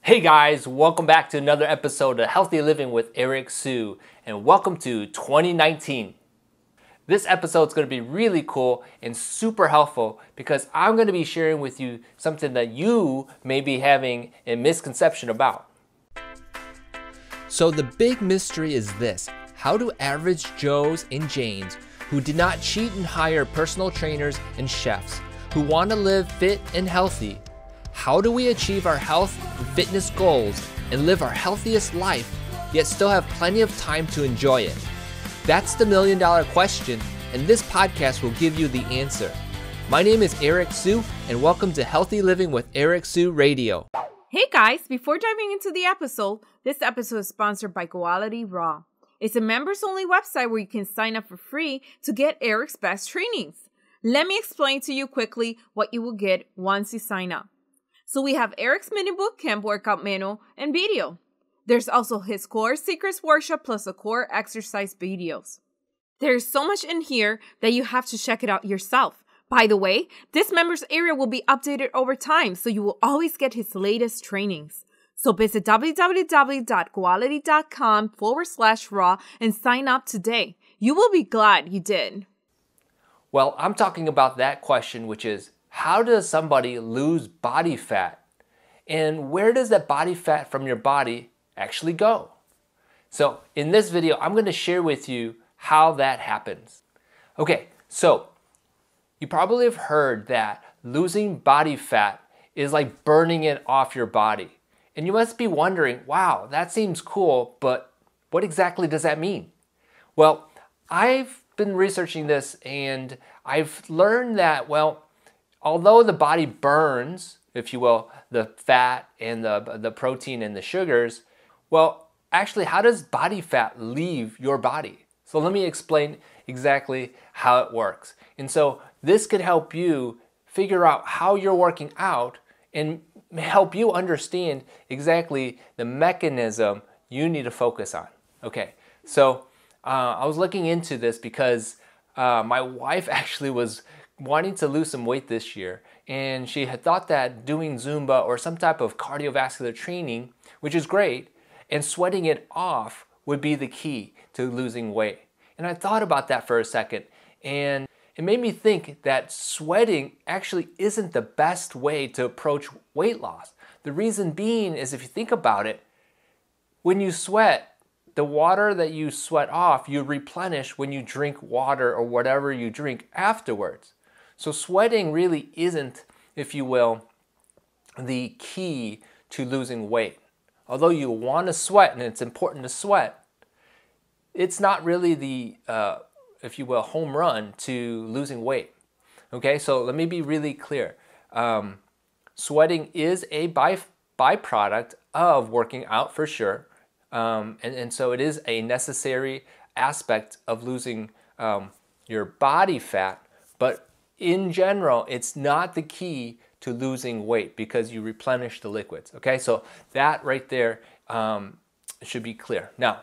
Hey guys, welcome back to another episode of Healthy Living with Eric Sue, and welcome to 2019. This episode is going to be really cool and super helpful because I'm going to be sharing with you something that you may be having a misconception about. So the big mystery is this: how do average Joes and Janes who did not cheat and hire personal trainers and chefs, who want to live fit and healthy, how do we achieve our health and fitness goals and live our healthiest life, yet still have plenty of time to enjoy it? That's the million-dollar question, and this podcast will give you the answer. My name is Eric Sue, and welcome to Healthy Living with Eric Sue Radio. Hey guys, before diving into the episode, this episode is sponsored by Quality Raw. It's a members-only website where you can sign up for free to get Eric's best trainings. Let me explain to you quickly what you will get once you sign up. So we have Eric's mini boot camp workout manual and video. There's also his core secrets workshop plus the core exercise videos. There's so much in here that you have to check it out yourself. By the way, this members area will be updated over time, so you will always get his latest trainings. So visit www.quality.com/raw and sign up today. You will be glad you did. Well, I'm talking about that question, which is, how does somebody lose body fat? And where does that body fat from your body actually go? So in this video, I'm going to share with you how that happens. Okay, so you probably have heard that losing body fat is like burning it off your body. And you must be wondering, wow, that seems cool, but what exactly does that mean? Well, I've been researching this and I've learned that, well, although the body burns, if you will, the fat and the protein and the sugars, well, actually, how does body fat leave your body? So let me explain exactly how it works. And so this could help you figure out how you're working out and help you understand exactly the mechanism you need to focus on. Okay, so I was looking into this because my wife actually was wanting to lose some weight this year, and she had thought that doing Zumba or some type of cardiovascular training, which is great, and sweating it off would be the key to losing weight. And I thought about that for a second, and it made me think that sweating actually isn't the best way to approach weight loss. The reason being is, if you think about it, when you sweat, the water that you sweat off, you replenish when you drink water or whatever you drink afterwards. So sweating really isn't, if you will, the key to losing weight. Although you want to sweat and it's important to sweat, it's not really the, if you will, home run to losing weight. Okay, so let me be really clear. Sweating is a byproduct of working out for sure. And so it is a necessary aspect of losing your body fat, but in general, it's not the key to losing weight because you replenish the liquids. Okay, so that right there should be clear. Now,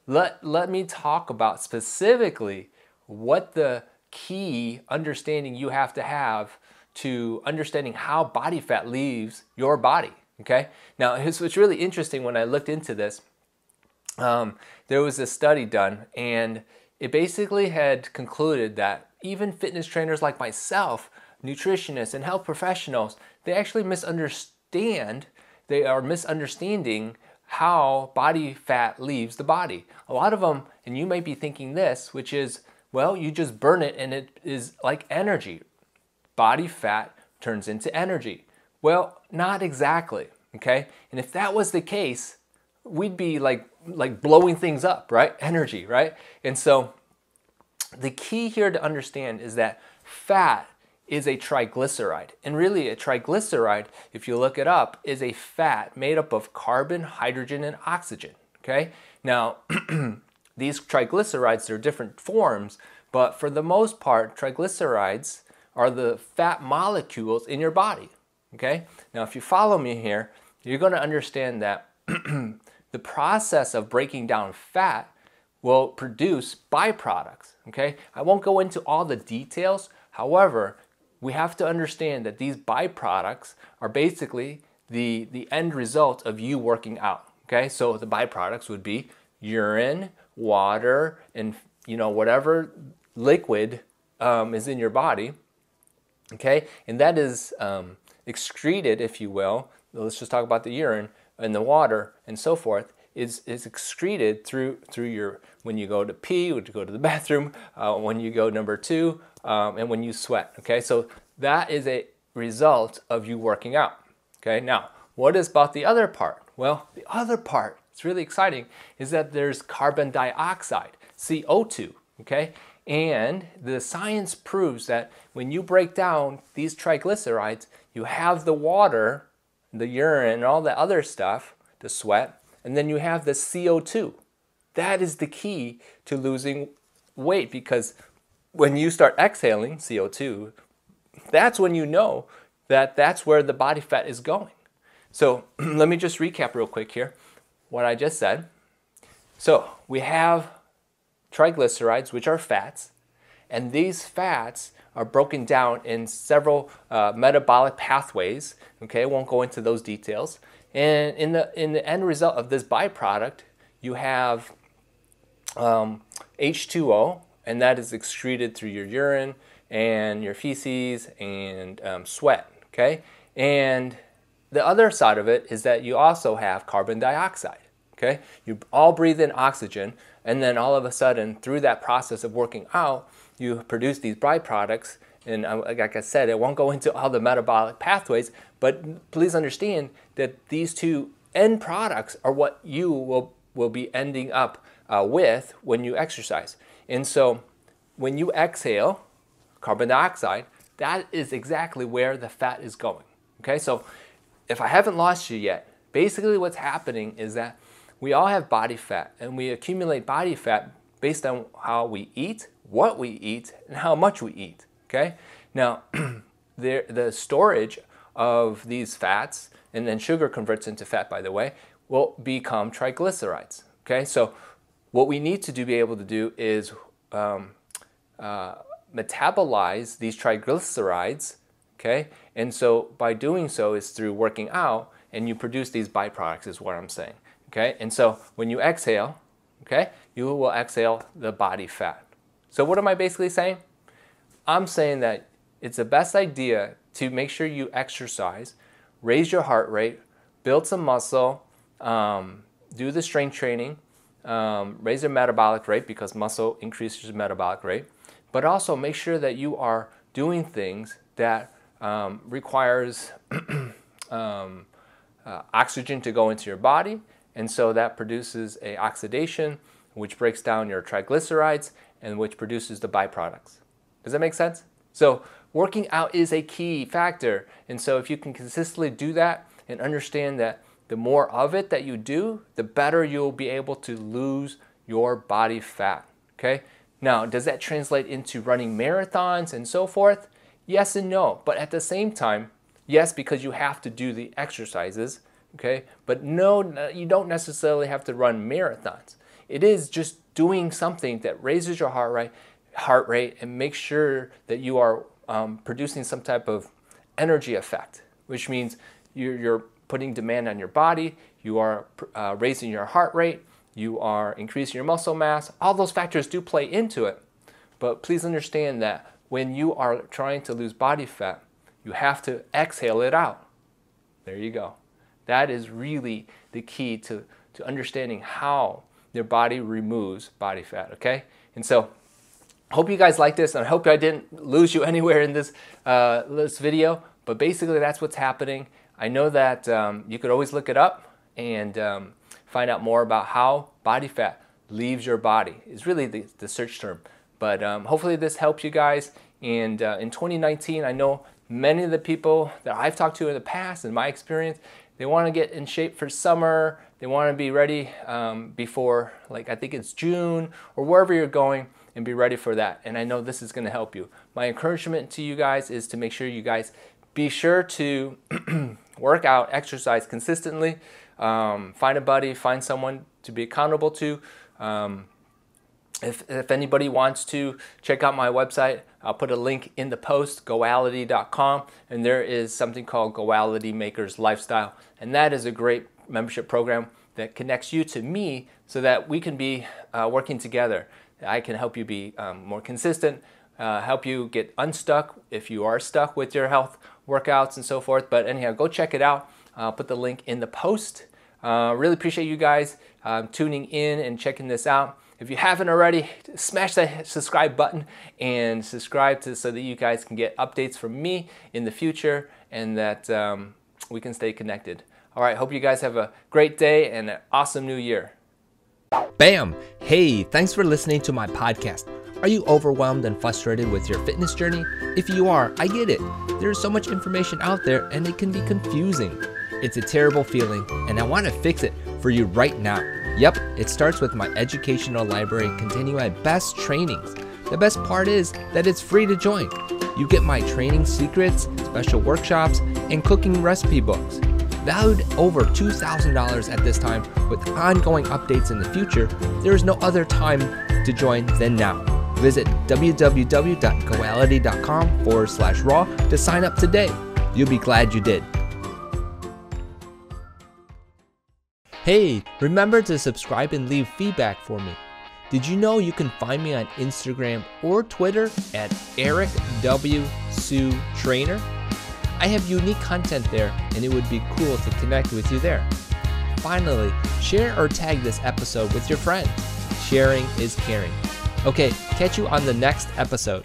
let me talk about specifically what the key understanding you have to understanding how body fat leaves your body. Okay, now it's really interesting. When I looked into this, there was a study done, and it basically had concluded that even fitness trainers like myself, nutritionists and health professionals, they actually are misunderstanding how body fat leaves the body. A lot of them, and you might be thinking this, which is, well, you just burn it and it is like energy. Body fat turns into energy. Well, not exactly, okay? And if that was the case, we'd be like blowing things up, right? Energy, right? And so the key here to understand is that fat is a triglyceride. And really, a triglyceride, if you look it up, is a fat made up of carbon, hydrogen, and oxygen. Okay? Now, these triglycerides are different forms, but for the most part, triglycerides are the fat molecules in your body. Okay? Now, if you follow me here, you're going to understand that the process of breaking down fat will produce byproducts. Okay? I won't go into all the details. However, we have to understand that these byproducts are basically the end result of you working out. Okay, so the byproducts would be urine, water, and whatever liquid is in your body. Okay, and that is excreted, if you will. Let's just talk about the urine and the water and so forth. Is excreted through your, when you go to pee, when you go to the bathroom, when you go number two, and when you sweat. Okay, so that is a result of you working out. Okay, now what is about the other part? Well, the other part, it's really exciting, is that there's carbon dioxide, CO2. Okay, and the science proves that when you break down these triglycerides, you have the water, the urine, and all the other stuff, the sweat, and then you have the CO2. That is the key to losing weight, because when you start exhaling CO2, that's when you know that that's where the body fat is going. So let me just recap real quick here what I just said. So we have triglycerides, which are fats, and these fats are broken down in several metabolic pathways. Okay, I won't go into those details. And in the end result of this byproduct, you have H2O, and that is excreted through your urine and your feces and sweat. Okay, and the other side of it is that you also have carbon dioxide. Okay, you all breathe in oxygen, and then all of a sudden, through that process of working out, you produce these byproducts. And like I said, I won't go into all the metabolic pathways, but please understand that these two end products are what you will be ending up with when you exercise. And so when you exhale carbon dioxide, that is exactly where the fat is going. Okay, so if I haven't lost you yet, basically what's happening is that we all have body fat, and we accumulate body fat based on how we eat, what we eat, and how much we eat. Okay, now the storage of these fats, and then sugar converts into fat, by the way, will become triglycerides. Okay, so what we need to be able to do is metabolize these triglycerides. Okay, and so by doing so is through working out, and you produce these byproducts, is what I'm saying. Okay, and so when you exhale, okay, you will exhale the body fat. So what am I basically saying? I'm saying that it's the best idea to make sure you exercise, raise your heart rate, build some muscle, do the strength training, raise your metabolic rate, because muscle increases your metabolic rate, but also make sure that you are doing things that requires oxygen to go into your body, and so that produces a oxidation, which breaks down your triglycerides and which produces the byproducts. Does that make sense? So working out is a key factor, and so if you can consistently do that and understand that the more of it that you do, the better you'll be able to lose your body fat. Okay? Now, does that translate into running marathons and so forth? Yes and no, but at the same time, yes, because you have to do the exercises, okay? But no, you don't necessarily have to run marathons. It is just doing something that raises your heart rate and makes sure that you are producing some type of energy effect, which means you're putting demand on your body, you are raising your heart rate, you are increasing your muscle mass. All those factors do play into it, but please understand that when you are trying to lose body fat, you have to exhale it out. There you go. That is really the key to understanding how your body removes body fat, okay? And so I hope you guys like this, and I hope I didn't lose you anywhere in this video, but basically that's what's happening. I know that you could always look it up and find out more about how body fat leaves your body. Is really the search term. But hopefully this helps you guys. And in 2019, I know many of the people that I've talked to in the past, in my experience, they want to get in shape for summer. They want to be ready before, like, I think it's June or wherever you're going, and be ready for that. And I know this is going to help you. My encouragement to you guys is to make sure you guys be sure to work out, exercise consistently. Find a buddy, find someone to be accountable to. If anybody wants to check out my website, I'll put a link in the post, goality.com, and there is something called Goality Makers Lifestyle, and that is a great membership program that connects you to me so that we can be working together. I can help you be more consistent, help you get unstuck if you are stuck with your health workouts and so forth. But anyhow, go check it out. I'll put the link in the post. Really appreciate you guys tuning in and checking this out. If you haven't already, smash that subscribe button and subscribe so that you guys can get updates from me in the future and that we can stay connected. All right, hope you guys have a great day and an awesome new year. Bam! Hey, thanks for listening to my podcast. Are you overwhelmed and frustrated with your fitness journey? If you are, I get it. There's so much information out there and it can be confusing. It's a terrible feeling and I want to fix it for you right now. Yep, it starts with my educational library containing my best trainings. The best part is that it's free to join. You get my training secrets, special workshops, and cooking recipe books. Valued over $2,000 at this time with ongoing updates in the future, there is no other time to join than now. Visit www.goality.com/raw to sign up today. You'll be glad you did. Hey, remember to subscribe and leave feedback for me. Did you know you can find me on Instagram or Twitter at Eric W. Sue Trainer? I have unique content there and it would be cool to connect with you there. Finally, share or tag this episode with your friends. Sharing is caring. Okay, catch you on the next episode.